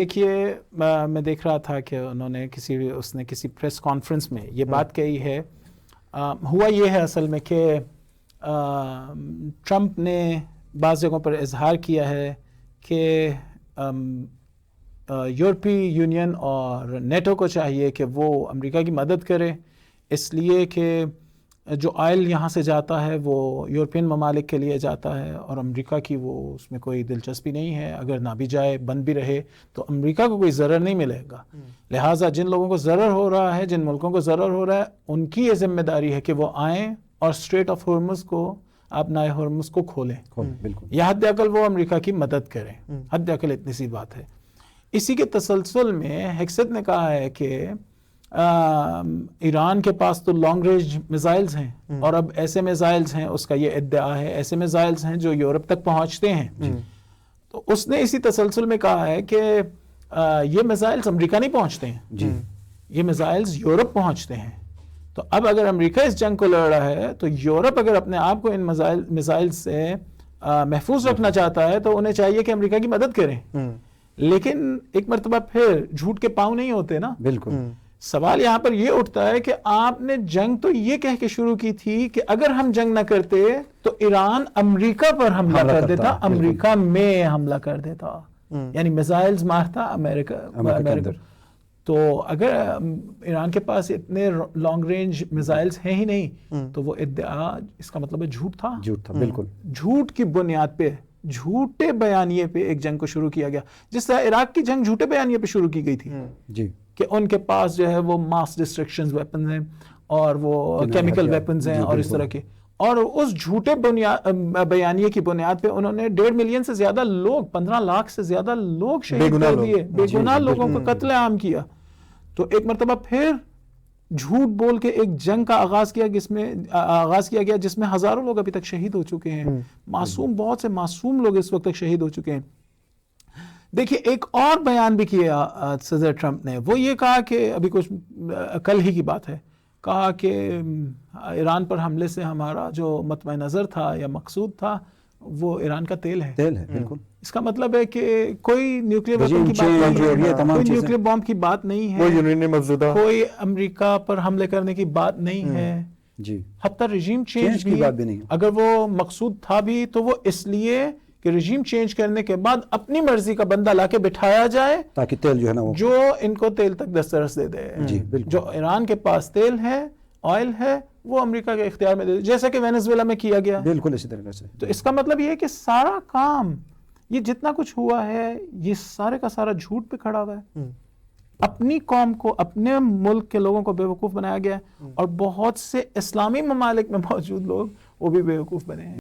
دیکھیے میں دیکھ رہا تھا کہ اس نے کسی پریس کانفرنس میں یہ بات کہی ہے. ہوا یہ ہے اصل میں کہ ٹرمپ نے بعض جگہوں پر اظہار کیا ہے کہ یورپی یونین اور نیٹو کو چاہیے کہ وہ امریکہ کی مدد کرے، اس لیے کہ جو آئل یہاں سے جاتا ہے وہ یورپین ممالک کے لیے جاتا ہے اور امریکہ کی وہ اس میں کوئی دلچسپی نہیں ہے. اگر نہ بھی جائے، بند بھی رہے، تو امریکہ کو کوئی ضرر نہیں ملے گا. لہٰذا جن لوگوں کو ضرر ہو رہا ہے، جن ملکوں کو ضرر ہو رہا ہے، ان کی یہ ذمہ داری ہے کہ وہ آئیں اور اسٹریٹ آف ہارمز کو، اپنا ہارمز کو کھولیں. یا حد اقل وہ امریکہ کی مدد کریں. حد اقل اتنی سی بات ہے. اسی کے تسلسل میں ہیکسٹ نے کہا ہے کہ ایران کے پاس تو لانگ رینج میزائلز ہیں اور اب ایسے میزائلز ہیں، اس کا یہ ادعا ہے، ایسے میزائلز ہیں جو یورپ تک پہنچتے ہیں. تو اس نے اسی تسلسل میں کہا ہے کہ یہ میزائلز امریکہ نہیں پہنچتے ہیں، یہ میزائلز یورپ پہنچتے ہیں. تو اب اگر امریکہ اس جنگ کو لڑ رہا ہے تو یورپ اگر اپنے آپ کو ان میزائل سے محفوظ رکھنا چاہتا ہے تو انہیں چاہیے کہ امریکہ کی مدد کریں. لیکن ایک مرتبہ پھر جھوٹ کے پاؤں نہیں ہوتے نا. بالکل. سوال یہاں پر یہ اٹھتا ہے کہ آپ نے جنگ تو یہ کہہ کے شروع کی تھی کہ اگر ہم جنگ نہ کرتے تو ایران امریکہ پر حملہ کر دیتا، امریکہ میں حملہ کر دیتا، یعنی میزائلز مارتا امریکہ. تو اگر ایران کے پاس اتنے لانگ رینج میزائلز ہیں ہی نہیں تو وہ ادعا اس کا مطلب ہے جھوٹ تھا. بالکل. جھوٹ کی بنیاد پہ، جھوٹے بیانیے پہ ایک جنگ کو شروع کیا گیا، جس طرح عراق کی جنگ جھوٹے بیانیے پہ شروع کی گئی تھی کہ ان کے پاس جو ہے وہ ماس ڈسٹرکشنز ویپنز ہیں اور وہ کیمیکل ویپنز ہیں اور اس طرح کے. اور اس جھوٹے بیانیے کی بنیاد پہ انہوں نے 1.5 ملین سے زیادہ لوگ، 15 لاکھ سے زیادہ لوگ شہید کر دیے، بے گناہ لوگوں کو قتل عام کیا. تو ایک مرتبہ پھر جھوٹ بول کے ایک جنگ کا آغاز کیا گیا جس میں ہزاروں لوگ ابھی تک شہید ہو چکے ہیں، معصوم، بہت سے معصوم لوگ اس وقت تک شہید ہو چکے ہیں. دیکھیے ایک اور بیان بھی کیا صدر ٹرمپ نے، وہ یہ کہا کہ ابھی کچھ کل ہی کی بات ہے، کہا کہ ایران پر حملے سے ہمارا جو مطمع نظر تھا یا مقصود تھا وہ ایران کا تیل ہے. بالکل. اس کا مطلب ہے کہ کوئی نیوکلیئر ویپن کی بات نہیں ہے، کوئی نیوکلیئر بام کی بات نہیں ہے، کوئی امریکہ پر حملے کرنے کی بات نہیں ہے. حتی رژیم چینج بھی اگر وہ مقصود تھا بھی تو وہ اس لیے کہ رژیم چینج کرنے کے بعد اپنی مرضی کا بندہ لا کے بٹھایا جائے تاکہ تیل جو ہے نا جو ان کو تیل تک دسترس دے دے. جو ایران کے پاس تیل ہے، آئل ہے، وہ امریکہ کے اختیار میں دے دے، جیسا کہ وینزویلا میں کیا گیا. بالکل اسی طرح سے. تو اس کا مطلب یہ ہے کہ سارا کام، یہ جتنا کچھ ہوا ہے، یہ سارے کا سارا جھوٹ پہ کھڑا ہوا ہے. اپنی قوم کو، اپنے ملک کے لوگوں کو بیوقوف بنایا گیا ہے اور بہت سے اسلامی ممالک میں موجود لوگ وہ بھی بیوقوف بنے ہیں.